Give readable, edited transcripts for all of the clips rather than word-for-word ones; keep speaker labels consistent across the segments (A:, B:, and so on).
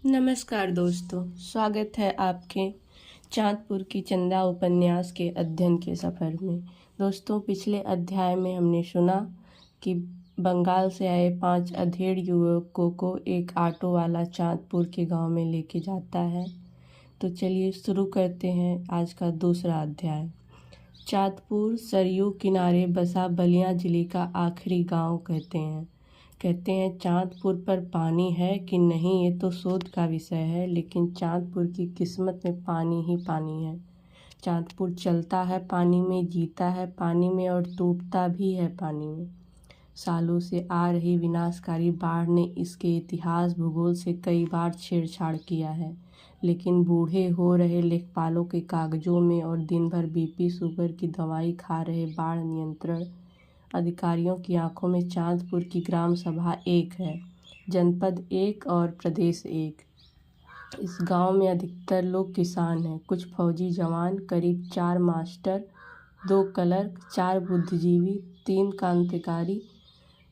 A: नमस्कार दोस्तों, स्वागत है आपके चाँदपुर की चंदा उपन्यास के अध्ययन के सफ़र में। दोस्तों, पिछले अध्याय में हमने सुना कि बंगाल से आए 5 अधेड़ युवकों को एक ऑटो वाला चाँदपुर के गांव में लेके जाता है। तो चलिए शुरू करते हैं आज का दूसरा अध्याय। चाँदपुर सरयू किनारे बसा बलिया जिले का आखिरी गांव कहते हैं चाँदपुर पर पानी है कि नहीं ये तो शोध का विषय है, लेकिन चाँदपुर की किस्मत में पानी ही पानी है। चाँदपुर चलता है पानी में, जीता है पानी में और टूटता भी है पानी में। सालों से आ रही विनाशकारी बाढ़ ने इसके इतिहास भूगोल से कई बार छेड़छाड़ किया है, लेकिन बूढ़े हो रहे लेखपालों के कागजों में और दिन भर बीपी शुगर की दवाई खा रहे बाढ़ नियंत्रण अधिकारियों की आंखों में चाँदपुर की ग्राम सभा एक है, जनपद एक और प्रदेश एक। इस गांव में अधिकतर लोग किसान हैं, कुछ फौजी जवान, करीब 4 मास्टर, 2 क्लर्क, 4 बुद्धिजीवी, 3 क्रांतिकारी,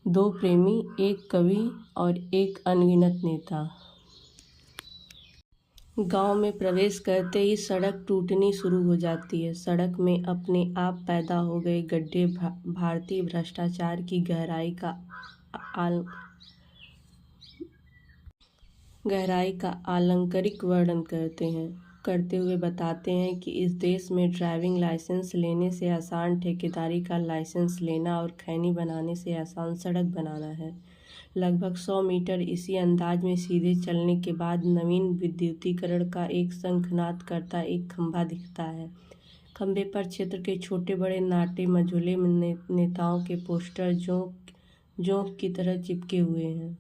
A: 2 प्रेमी, 1 कवि और 1 अनगिनत नेता। गांव में प्रवेश करते ही सड़क टूटनी शुरू हो जाती है। सड़क में अपने आप पैदा हो गए गड्ढे भारतीय भ्रष्टाचार की गहराई का आलंकारिक वर्णन करते हुए बताते हैं कि इस देश में ड्राइविंग लाइसेंस लेने से आसान ठेकेदारी का लाइसेंस लेना और खैनी बनाने से आसान सड़क बनाना है। लगभग 100 मीटर इसी अंदाज में सीधे चलने के बाद नवीन विद्युतीकरण का एक शंखनाद करता एक खंभा दिखता है। खंभे पर क्षेत्र के छोटे बड़े नाटे मझोले नेताओं के पोस्टर जोंक की तरह चिपके हुए हैं।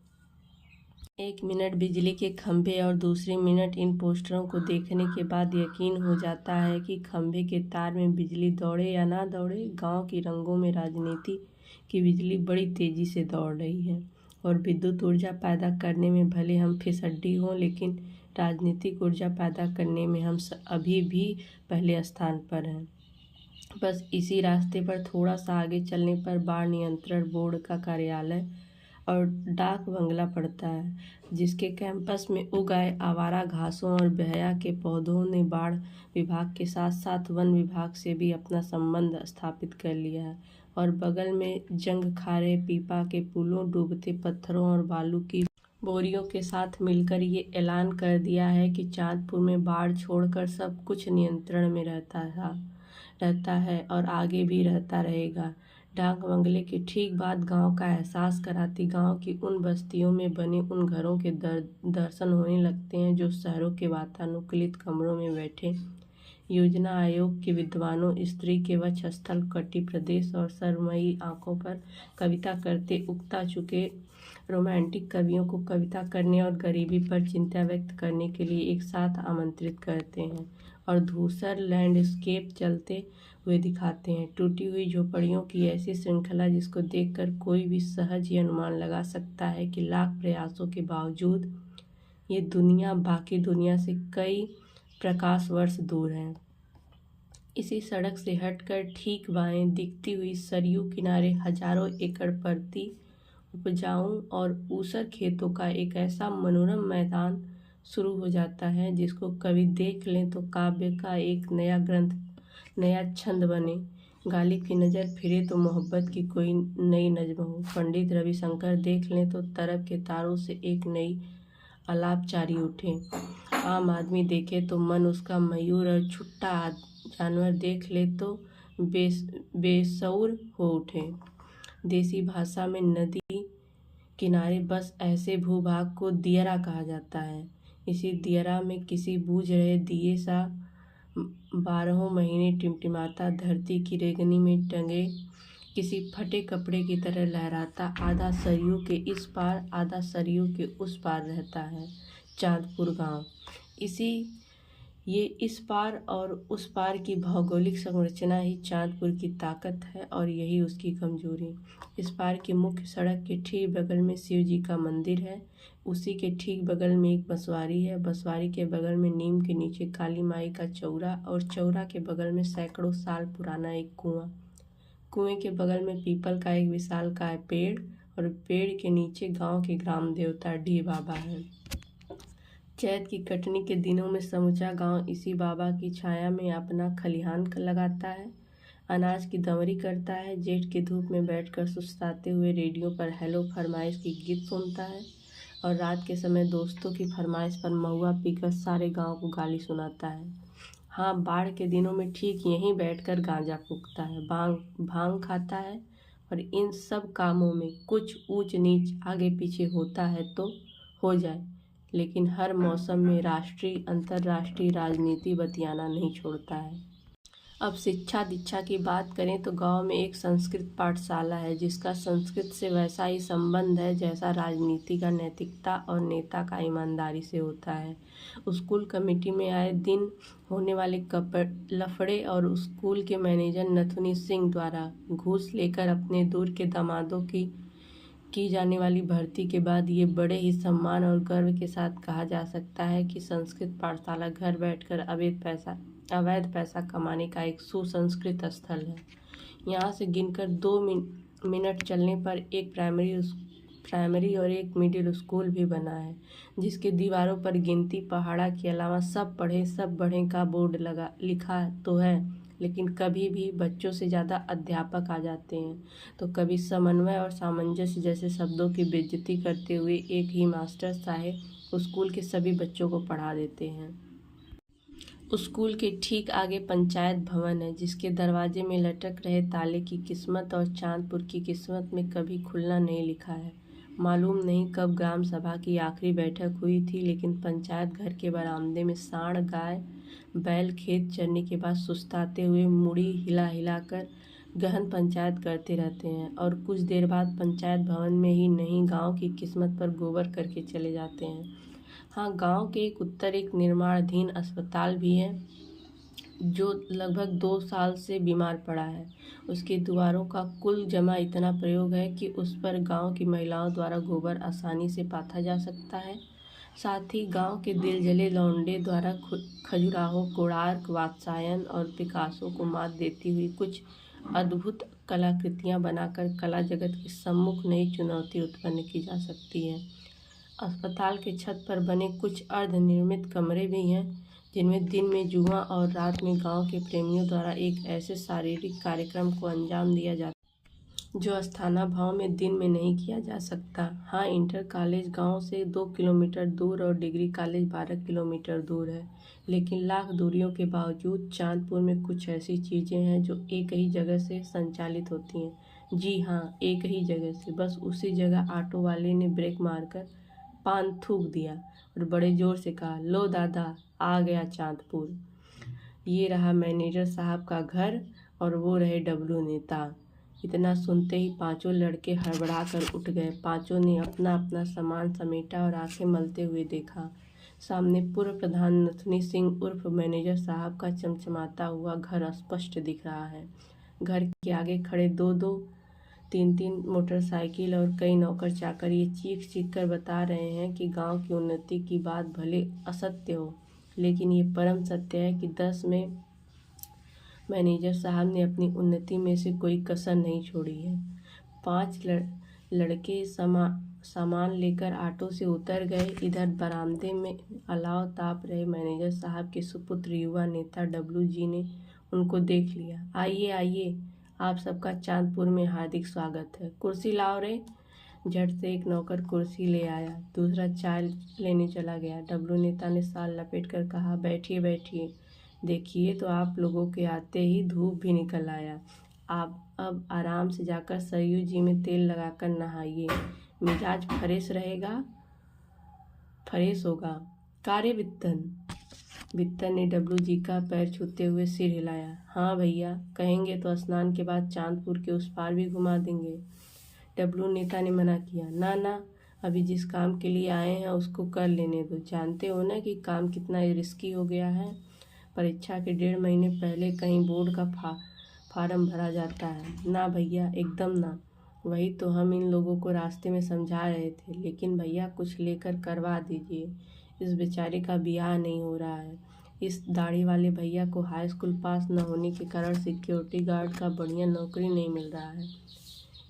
A: एक मिनट बिजली के खंभे और दूसरे मिनट इन पोस्टरों को देखने के बाद यकीन हो जाता है कि खंभे के तार में बिजली दौड़े या ना दौड़े, गांव की रंगों में राजनीति की बिजली बड़ी तेजी से दौड़ रही है। और विद्युत ऊर्जा पैदा करने में भले हम फिसड्डी हों, लेकिन राजनीतिक ऊर्जा पैदा करने में हम अभी भी पहले स्थान पर हैं। बस इसी रास्ते पर थोड़ा सा आगे चलने पर बाढ़ नियंत्रण बोर्ड का कार्यालय और डाक बंगला पड़ता है, जिसके कैंपस में उग आए आवारा घासों और बेहया के पौधों ने बाढ़ विभाग के साथ साथ वन विभाग से भी अपना संबंध स्थापित कर लिया है। और बगल में जंग खा रहे पीपा के पुलों, डूबते पत्थरों और बालू की बोरियों के साथ मिलकर ये ऐलान कर दिया है कि चाँदपुर में बाढ़ छोड़कर सब कुछ नियंत्रण में रहता है और आगे भी रहता रहेगा। डाक बंगले के ठीक बाद गांव का एहसास कराती गांव की उन बस्तियों में बने उन घरों के दर्शन होने लगते हैं जो शहरों के वातानुकूलित कमरों में बैठे योजना आयोग के विद्वानों, स्त्री के वक्षस्थल कटी प्रदेश और सरमई आंखों पर कविता करते उगता चुके रोमांटिक कवियों को कविता करने और गरीबी पर चिंता व्यक्त करने के लिए एक साथ आमंत्रित करते हैं और धूसर लैंडस्केप चलते हुए दिखाते हैं। टूटी हुई झोपड़ियों की ऐसी श्रृंखला जिसको देखकर कोई भी सहज ही अनुमान लगा सकता है कि लाख प्रयासों के बावजूद ये दुनिया बाकी दुनिया से कई प्रकाश वर्ष दूर है। इसी सड़क से हटकर ठीक बाएं दिखती हुई सरयू किनारे हजारों एकड़ परती उपजाऊ और ऊसर खेतों का एक ऐसा मनोरम मैदान शुरू हो जाता है जिसको कभी देख लें तो काव्य का एक नया ग्रंथ, नया छंद बने। गालिब की नज़र फिरे तो मोहब्बत की कोई नई नज्म हो। पंडित रविशंकर देख लें तो तरब के तारों से एक नई अलापचारी उठे। आम आदमी देखे तो मन उसका मयूर और छुट्टा जानवर देख ले तो बेसौर हो उठे। देसी भाषा में नदी किनारे बस ऐसे भूभाग को दियरा कहा जाता है। इसी दियरा में किसी बूझ रहे दिए सा 12 महीने टिमटिमाता, धरती की रेंगनी में टंगे किसी फटे कपड़े की तरह लहराता, आधा सरयू के इस पार आधा सरयू के उस पार रहता है चाँदपुर गांव। ये इस पार और उस पार की भौगोलिक संरचना ही चाँदपुर की ताकत है और यही उसकी कमजोरी। इस पार की मुख्य सड़क के ठीक बगल में शिव जी का मंदिर है, उसी के ठीक बगल में एक बसवारी है, बसवारी के बगल में नीम के नीचे काली माई का चौरा और चौरा के बगल में सैकड़ों साल पुराना एक कुआं, कुएं के बगल में पीपल का एक विशालकाय पेड़ और पेड़ के नीचे गांव के ग्राम देवता डी बाबा है। चैत की कटनी के दिनों में समूचा गांव इसी बाबा की छाया में अपना खलिहान लगाता है, अनाज की दंवरी करता है, जेठ की धूप में बैठकर सुस्ताते हुए रेडियो पर हेलो फरमाइश की गीत सुनता है और रात के समय दोस्तों की फरमाइश पर महुआ पीकर सारे गांव को गाली सुनाता है। हाँ, बाढ़ के दिनों में ठीक यहीं बैठकर गांजा फूकता है, भांग खाता है। और इन सब कामों में कुछ ऊंच नीच आगे पीछे होता है तो हो जाए, लेकिन हर मौसम में राष्ट्रीय अंतर्राष्ट्रीय राजनीति बतियाना नहीं छोड़ता है। अब शिक्षा दीक्षा की बात करें तो गांव में एक संस्कृत पाठशाला है जिसका संस्कृत से वैसा ही संबंध है जैसा राजनीति का नैतिकता और नेता का ईमानदारी से होता है। स्कूल कमेटी में आए दिन होने वाले लफड़े और स्कूल के मैनेजर नथुनी सिंह द्वारा घूस लेकर अपने दूर के दामादों की जाने वाली भर्ती के बाद ये बड़े ही सम्मान और गर्व के साथ कहा जा सकता है कि संस्कृत पाठशाला घर बैठकर अवैध पैसा कमाने का एक सुसंस्कृत स्थल है। यहाँ से गिनकर 2 मिनट चलने पर एक प्राइमरी और एक मिडिल स्कूल भी बना है, जिसके दीवारों पर गिनती पहाड़ा के अलावा सब बढ़ें का बोर्ड लिखा तो है, लेकिन कभी भी बच्चों से ज़्यादा अध्यापक आ जाते हैं तो कभी समन्वय और सामंजस्य जैसे शब्दों की बेइज्जती करते हुए एक ही मास्टर साहेब स्कूल के सभी बच्चों को पढ़ा देते हैं। स्कूल के ठीक आगे पंचायत भवन है जिसके दरवाजे में लटक रहे ताले की किस्मत और चांदपुर की किस्मत में कभी खुलना नहीं लिखा है। मालूम नहीं कब ग्राम सभा की आखिरी बैठक हुई थी, लेकिन पंचायत घर के बरामदे में सांड गाय बैल खेत चरने के बाद सुस्ताते हुए मुड़ी हिला हिलाकर गहन पंचायत करते रहते हैं और कुछ देर बाद पंचायत भवन में ही नहीं गांव की किस्मत पर गोबर करके चले जाते हैं। हाँ, गांव के एक उत्तर एक निर्माणाधीन अस्पताल भी है जो लगभग 2 साल से बीमार पड़ा है। उसके दीवारों का कुल जमा इतना प्रयोग है कि उस पर गांव की महिलाओं द्वारा गोबर आसानी से पाथा जा सकता है। साथ ही गांव के दिल जले लौंडे द्वारा खजुराहो, कोणार्क, वात्सायन और पिकासो को मात देती हुई कुछ अद्भुत कलाकृतियां बनाकर कला जगत के सम्मुख नई चुनौती उत्पन्न की जा सकती है। अस्पताल के छत पर बने कुछ अर्धनिर्मित कमरे भी हैं जिनमें दिन में जुआ और रात में गांव के प्रेमियों द्वारा एक ऐसे शारीरिक कार्यक्रम को अंजाम दिया जाता जो अस्थाना भाव में दिन में नहीं किया जा सकता। हाँ, इंटर कॉलेज गांव से 2 किलोमीटर दूर और डिग्री कॉलेज 12 किलोमीटर दूर है, लेकिन लाख दूरियों के बावजूद चांदपुर में कुछ ऐसी चीज़ें हैं जो एक ही जगह से संचालित होती हैं। जी हाँ, एक ही जगह से। बस उसी जगह ऑटो वाले ने ब्रेक मारकर पान थूक दिया और बड़े जोर से कहा, लो दादा, आ गया चांदपुर। ये रहा मैनेजर साहब का घर और वो रहे डब्लू नेता। इतना सुनते ही पांचों लड़के हड़बड़ा कर उठ गए। पांचों ने अपना अपना सामान समेटा और आंखें मलते हुए देखा। सामने पूर्व प्रधान नथुनी सिंह उर्फ मैनेजर साहब का चमचमाता हुआ घर स्पष्ट दिख रहा है। घर के आगे खड़े 2-2, 3-3 मोटरसाइकिल और कई नौकर चाकर ये चीख चीख कर बता रहे हैं कि गांव की उन्नति की बात भले असत्य हो, लेकिन ये परम सत्य है कि 10 में मैनेजर साहब ने अपनी उन्नति में से कोई कसर नहीं छोड़ी है। 5 लड़के सामान लेकर ऑटो से उतर गए। इधर बरामदे में अलाव ताप रहे मैनेजर साहब के सुपुत्र युवा नेता डब्लू जी ने उनको देख लिया। आइए आइए, आप सबका चांदपुर में हार्दिक स्वागत है। कुर्सी लाओ रे। झट से एक नौकर कुर्सी ले आया, दूसरा चाय लेने चला गया। डब्लू नेता ने साल लपेट कर कहा, बैठिए बैठिए। देखिए तो आप लोगों के आते ही धूप भी निकल आया। आप अब आराम से जाकर सरयू जी में तेल लगाकर नहाइए, मिजाज फ्रेश होगा। कार्य वित्तन ने डब्लू जी का पैर छूते हुए सिर हिलाया। हाँ भैया, कहेंगे तो स्नान के बाद चांदपुर के उस पार भी घुमा देंगे। डब्लू नेता ने मना किया। ना ना, अभी जिस काम के लिए आए हैं उसको कर लेने दो। जानते हो ना कि काम कितना रिस्की हो गया है। परीक्षा के 1.5 महीने पहले कहीं बोर्ड का फार्म भरा जाता है। ना भैया, एकदम ना। वही तो हम इन लोगों को रास्ते में समझा रहे थे, लेकिन भैया कुछ लेकर करवा दीजिए। इस बेचारे का ब्याह नहीं हो रहा है। इस दाढ़ी वाले भैया को हाई स्कूल पास न होने के कारण सिक्योरिटी गार्ड का बढ़िया नौकरी नहीं मिल रहा है।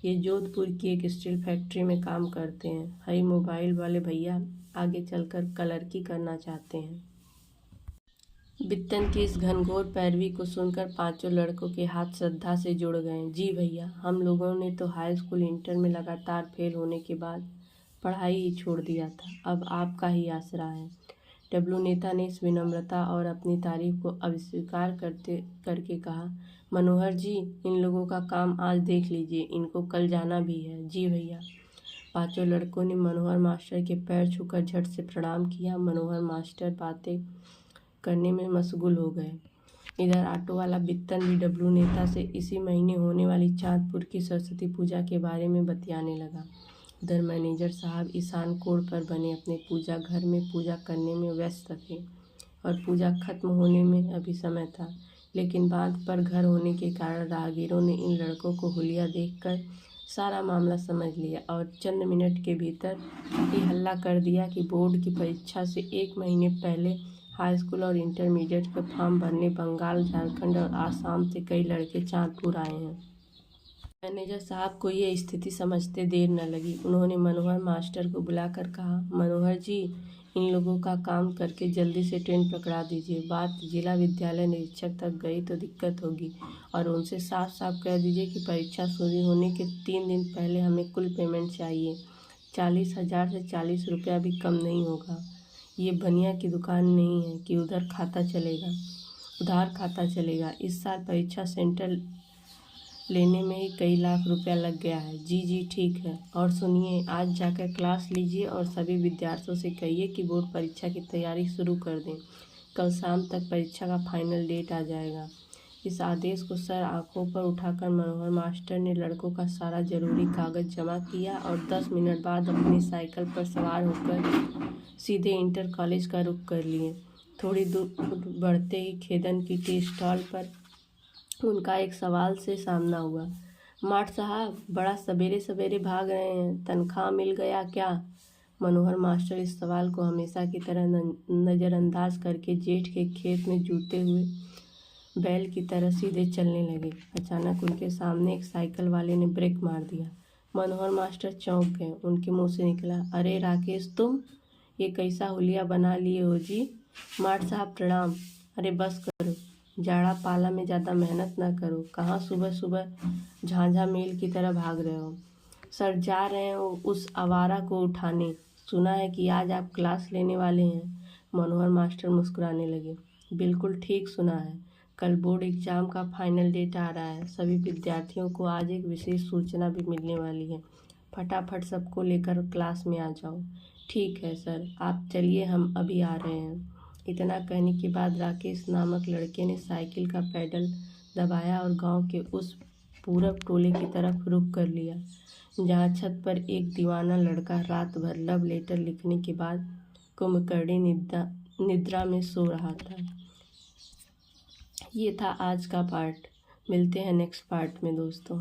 A: ये जोधपुर की एक स्टील फैक्ट्री में काम करते हैं। हाई मोबाइल वाले भैया आगे चलकर क्लर्की करना चाहते हैं। बित्तन की इस घनघोर पैरवी को सुनकर पांचों लड़कों के हाथ श्रद्धा से जुड़ गए। जी भैया, हम लोगों ने तो हाई स्कूल इंटर में लगातार फेल होने के बाद पढ़ाई ही छोड़ दिया था, अब आपका ही आसरा है। डब्लू नेता ने इस विनम्रता और अपनी तारीफ को अस्वीकार करके कहा, मनोहर जी, इन लोगों का काम आज देख लीजिए, इनको कल जाना भी है। जी भैया। पांचों लड़कों ने मनोहर मास्टर के पैर छूकर झट से प्रणाम किया। मनोहर मास्टर बातें करने में मशगूल हो गए। इधर ऑटो वाला बित्तन भी डब्लू नेता से इसी महीने होने वाली चांदपुर की सरस्वती पूजा के बारे में बतियाने लगा। उधर मैनेजर साहब ईशान कोण पर बने अपने पूजा घर में पूजा करने में व्यस्त थे और पूजा खत्म होने में अभी समय था, लेकिन बांध पर घर होने के कारण राहगीरों ने इन लड़कों को हुलिया देखकर सारा मामला समझ लिया और चंद मिनट के भीतर ये हल्ला कर दिया कि बोर्ड की परीक्षा से 1 महीने पहले हाई स्कूल और इंटरमीडिएट के फॉर्म भरने बंगाल, झारखंड और आसाम से कई लड़के चांदपुर आए हैं। मैनेजर साहब को ये स्थिति समझते देर न लगी। उन्होंने मनोहर मास्टर को बुलाकर कहा, मनोहर जी, इन लोगों का काम करके जल्दी से ट्रेन पकड़ा दीजिए। बात जिला विद्यालय निरीक्षक तक गई तो दिक्कत होगी और उनसे साफ साफ कह दीजिए कि परीक्षा शुरू होने के 3 दिन पहले हमें कुल पेमेंट चाहिए। 40,000 से 40 रुपया भी कम नहीं होगा। ये बनिया की दुकान नहीं है कि उधार खाता चलेगा। इस साल परीक्षा सेंटर लेने में ही कई लाख रुपया लग गया है। जी ठीक है। और सुनिए, आज जाकर क्लास लीजिए और सभी विद्यार्थियों से कहिए कि बोर्ड परीक्षा की तैयारी शुरू कर दें। कल शाम तक परीक्षा का फाइनल डेट आ जाएगा। इस आदेश को सर आंखों पर उठाकर मनोहर मास्टर ने लड़कों का सारा जरूरी कागज जमा किया और 10 मिनट बाद अपनी साइकिल पर सवार होकर सीधे इंटर कॉलेज का रुख कर लिए। थोड़ी दूर बढ़ते ही खेदन की टी स्टॉल पर उनका एक सवाल से सामना हुआ। माठ साहब, बड़ा सवेरे सवेरे भाग रहे हैं, तनख्वाह मिल गया क्या? मनोहर मास्टर इस सवाल को हमेशा की तरह नज़रअंदाज करके जेठ के खेत में जूते हुए बैल की तरह सीधे चलने लगे। अचानक उनके सामने एक साइकिल वाले ने ब्रेक मार दिया। मनोहर मास्टर चौंक गए। उनके मुंह से निकला, अरे राकेश, तुम ये कैसा हुलिया बना लिए हो जी? माठ साहब प्रणाम। अरे बस करो, जाड़ा पाला में ज़्यादा मेहनत ना करो। कहाँ सुबह सुबह झांझा मेल की तरह भाग रहे हो? सर, जा रहे हो उस आवारा को उठाने। सुना है कि आज आप क्लास लेने वाले हैं। मनोहर मास्टर मुस्कुराने लगे। बिल्कुल ठीक सुना है। कल बोर्ड एग्जाम का फाइनल डेट आ रहा है। सभी विद्यार्थियों को आज एक विशेष सूचना भी मिलने वाली है। फटाफट सबको लेकर क्लास में आ जाओ। ठीक है सर, आप चलिए, हम अभी आ रहे हैं। इतना कहने के बाद राकेश नामक लड़के ने साइकिल का पैडल दबाया और गांव के उस पूरब टोले की तरफ रुख कर लिया, जहां छत पर एक दीवाना लड़का रात भर लव लेटर लिखने के बाद कुंभकर्णी निद्रा में सो रहा था। ये था आज का पार्ट। मिलते हैं नेक्स्ट पार्ट में दोस्तों।